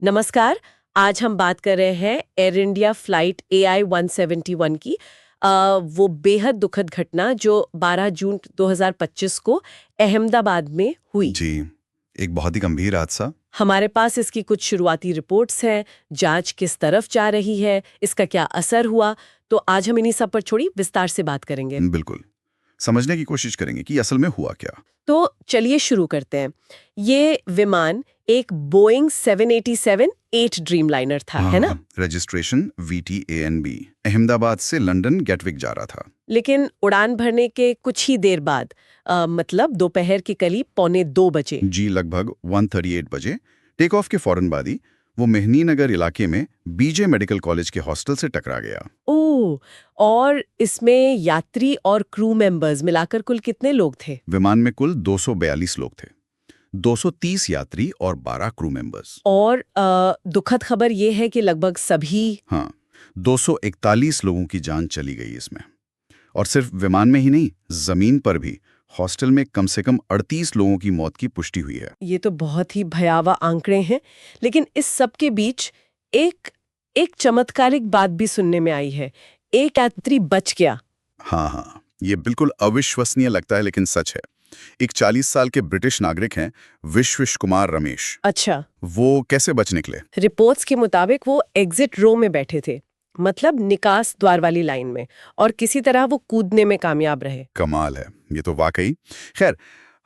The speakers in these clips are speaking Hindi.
नमस्कार। आज हम बात कर रहे हैं एयर इंडिया फ्लाइट AI 171 की। वो बेहद दुखद घटना जो 12 जून 2025 को अहमदाबाद में हुई। जी, एक बहुत ही गंभीर हादसा। हमारे पास इसकी कुछ शुरुआती रिपोर्ट्स हैं, जांच किस तरफ जा रही है, इसका क्या असर हुआ, तो आज हम इन्हीं सब पर थोड़ी विस्तार से बात करेंगे। बिल्कुल। समझने की कोशिश करेंगे कि असल में हुआ क्या। तो चलिए शुरू करते हैं। ये विमान एक बोइंग 787-8 ड्रीमलाइनर था, है ना? रजिस्ट्रेशन VTANB, अहमदाबाद से लंदन गेटविक जा रहा था। लेकिन उड़ान भरने के कुछ ही देर बाद मतलब दोपहर के करीब 1:45 बजे। जी, लगभग 1:38 बजे टेक ऑफ के फौरन बाद ही वो मेहनी नगर इलाके में BJ मेडिकल कॉलेज के हॉस्टल से टकरा गया। ओह! और इसमें यात्री और क्रू मेंबर्स मिलाकर कुल कितने लोग थे? विमान में कुल 242 लोग थे, 230 यात्री और 12 क्रू मेंबर्स। और दुखद खबर ये है कि लगभग सभी। हाँ, 241 लोगों की जान चली गई इसमें। और सिर्फ विमान में ही नहीं, जमीन पर भी हॉस्टल में कम से कम 38 लोगों की मौत की पुष्टि हुई है। ये तो बहुत ही भयावह आंकड़े हैं। लेकिन इस सब के बीच एक एक चमत्कारिक बात भी सुनने में आई है। एक यात्री बच गया। हाँ, ये बिल्कुल अविश्वसनीय लगता है लेकिन सच है। एक 40 साल के ब्रिटिश नागरिक हैं, विश्वेश कुमार रमेश। अच्छा। वो कैसे बच निकले? रिपोर्ट्स के मुताबिक वो एग्जिट रो में बैठे थे, मतलब निकास द्वार वाली लाइन में, और किसी तरह वो कूदने में कामयाब रहे। कमाल है, ये तो वाकई। खैर,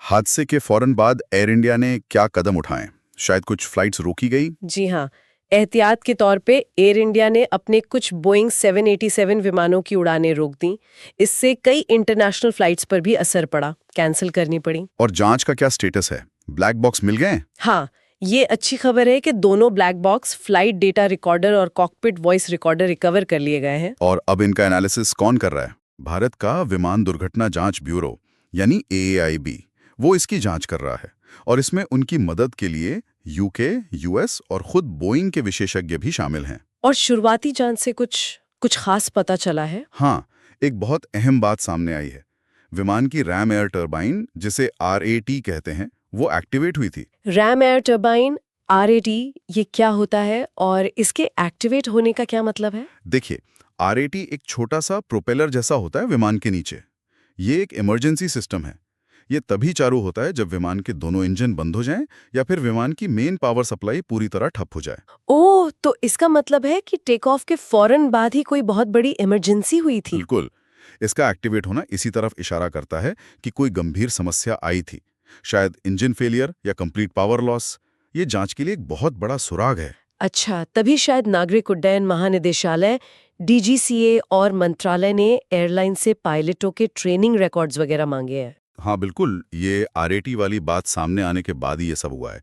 हादसे के फौरन बाद एयर इंडिया ने क्या कदम उठाए? शायद कुछ फ्लाइट्स रोकी गई? जी हाँ, एहतियात के तौर पे एयर इंडिया ने अपने कुछ बोइंग 787 विमानों की उड़ानें रोक दी। इससे कई इंटरनेशनल फ्लाइट्स पर भी असर पड़ा, कैंसिल करनी पड़ी। और जांच का क्या स्टेटस है? ब्लैक बॉक्स मिल गए? हाँ, ये अच्छी खबर है कि दोनों black box, flight data recorder और कॉकपिट वॉइस रिकॉर्डर रिकवर कर लिए गए हैं। और अब इनका एनालिसिस कौन कर रहा है? भारत का विमान दुर्घटना जांच ब्यूरो यानी AAIB, वो इसकी जांच कर रहा है। और इसमें उनकी मदद के लिए UK, US और खुद बोइंग के विशेषज्ञ भी शामिल हैं। और शुरुआती जांच से कुछ खास पता चला है? हाँ, एक बहुत अहम बात सामने आई है। विमान की रैम एयर टरबाइन, जिसे RAT कहते हैं, वो एक्टिवेट हुई थी। रैम एयर टरबाइन, RAT, ये क्या होता है और इसके एक्टिवेट होने का क्या मतलब है? देखिए, RAT एक छोटा सा प्रोपेलर जैसा होता है विमान के नीचे। ये एक इमरजेंसी सिस्टम है। ये तभी चालू होता है जब विमान के दोनों इंजन बंद हो जाएं या फिर विमान की मेन पावर सप्लाई पूरी तरह ठप हो जाए। ओह, तो इसका मतलब है कि टेक ऑफ के फौरन बाद ही कोई बहुत बड़ी इमरजेंसी हुई थी। बिल्कुल। इसका एक्टिवेट होना इसी तरफ इशारा करता है कि कोई गंभीर समस्या आई थी, शायद इंजन फेलियर या कंप्लीट पावर लॉस। ये जांच के लिए एक बहुत बड़ा सुराग है। अच्छा, तभी शायद नागरिक उड्डयन महानिदेशालय DGCA और मंत्रालय ने एयरलाइन से पायलटों के ट्रेनिंग रिकॉर्ड्स वगैरह मांगे हैं। हाँ बिल्कुल, ये RAT वाली बात सामने आने के बाद ही ये सब हुआ है।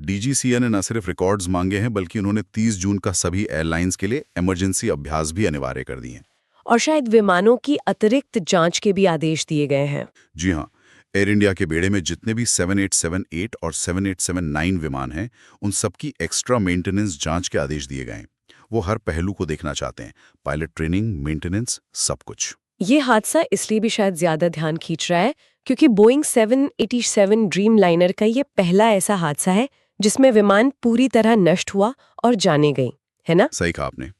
DGCA ने न सिर्फ रिकॉर्ड्स मांगे हैं, बल्कि उन्होंने 30 जून का सभी एयरलाइंस के लिए इमरजेंसी अभ्यास भी अनिवार्य कर दिए हैं। और शायद विमानों की अतिरिक्त जांच के भी आदेश दिए गए हैं। जी हाँ, एयर इंडिया के बेड़े में जितने भी 7878 और 7879 विमान हैं, उन सबकी एक्स्ट्रा मेंटेनेंस जांच के आदेश दिए गए हैं। वो हर पहलू को देखना चाहते हैं, पायलट ट्रेनिंग, मेंटेनेंस, सब कुछ। ये हादसा इसलिए भी शायद ज्यादा ध्यान खींच रहा है क्योंकि बोइंग 787 ड्रीम लाइनर का ये पहला ऐसा हादसा है जिसमें विमान पूरी तरह नष्ट हुआ और जाने गई, है ना? सही कहा आपने।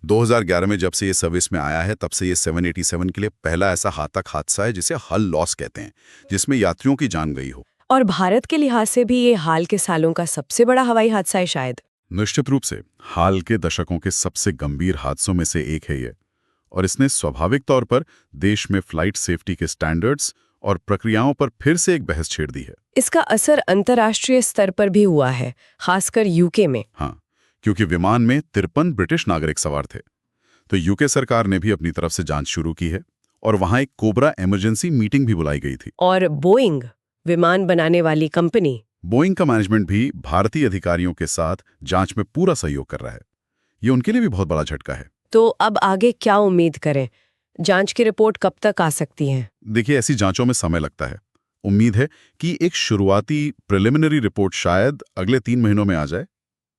2011 में जब से ये सर्विस में आया है, तब से ये 787 के लिए पहला ऐसा घातक हादसा है जिसे हल लॉस कहते हैं, जिसमें यात्रियों की जान गई हो। और भारत के लिहाज से भी ये हाल के सालों का सबसे बड़ा हवाई हादसा है शायद। निश्चित रूप से हाल के दशकों के सबसे गंभीर हादसों में से एक है ये। और इसने स्वाभाविक तौर पर देश में फ्लाइट सेफ्टी के स्टैंडर्ड्स और प्रक्रियाओं पर फिर से एक बहस छेड़ दी है। इसका असर अंतर्राष्ट्रीय स्तर पर भी हुआ है, खासकर UK में। हाँ, क्योंकि विमान में 53 ब्रिटिश नागरिक सवार थे, तो UK सरकार ने भी अपनी तरफ से जांच शुरू की है और वहां एक कोबरा इमरजेंसी मीटिंग भी बुलाई गई थी। और बोइंग, विमान बनाने वाली कंपनी, बोइंग का मैनेजमेंट भी भारतीय अधिकारियों के साथ जांच में पूरा सहयोग कर रहा है। ये उनके लिए भी बहुत बड़ा झटका है। तो अब आगे क्या उम्मीद करें? जांच की रिपोर्ट कब तक आ सकती है? देखिए, ऐसी जांचों में समय लगता है। उम्मीद है कि एक शुरुआती प्रिलिमिनरी रिपोर्ट शायद अगले 3 महीनों में आ जाए।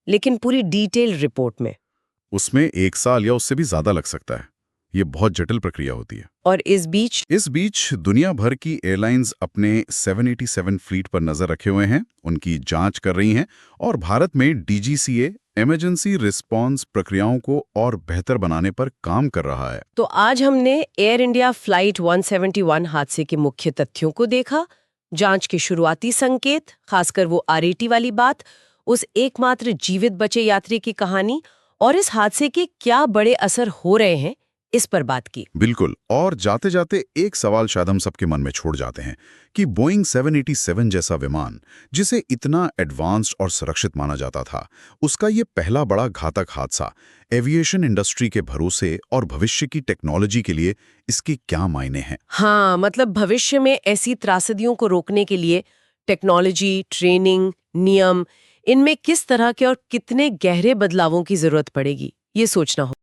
लेकिन पूरी डिटेल रिपोर्ट में? उसमें 1 साल या उससे भी ज्यादा लग सकता है। ये बहुत जटिल प्रक्रिया होती है। और इस बीच दुनिया भर की एयरलाइंस अपने 787 फ्लीट पर नजर रखे हुए हैं, उनकी जांच कर रही हैं और भारत में डीजीसीए इमरजेंसी रिस्पांस प्रक्रियाओं को और बेहतर बनाने पर काम कर रहा है। तो आज हमने एयर इंडिया फ्लाइट 171 हादसे के मुख्य तथ्यों को देखा, जांच के शुरुआती संकेत, खासकर वो आरएटी वाली बात, उस एकमात्र जीवित बचे यात्री की कहानी और इस हादसे के क्या बड़े असर हो रहे हैं, इस पर बात की। बिल्कुल। और जाते जाते एक सवाल शायद हम सबके मन में छोड़ जाते हैं कि बोइंग 787 जैसा विमान, जिसे इतना एडवांस्ड और सुरक्षित माना जाता था, उसका ये पहला बड़ा घातक हादसा एविएशन इंडस्ट्री के भरोसे और भविष्य की टेक्नोलॉजी के लिए इसके क्या मायने हैं? हाँ, मतलब भविष्य में ऐसी त्रासदियों को रोकने के लिए टेक्नोलॉजी, ट्रेनिंग, नियम, इनमें किस तरह के और कितने गहरे बदलावों की जरूरत पड़ेगी, ये सोचना हो।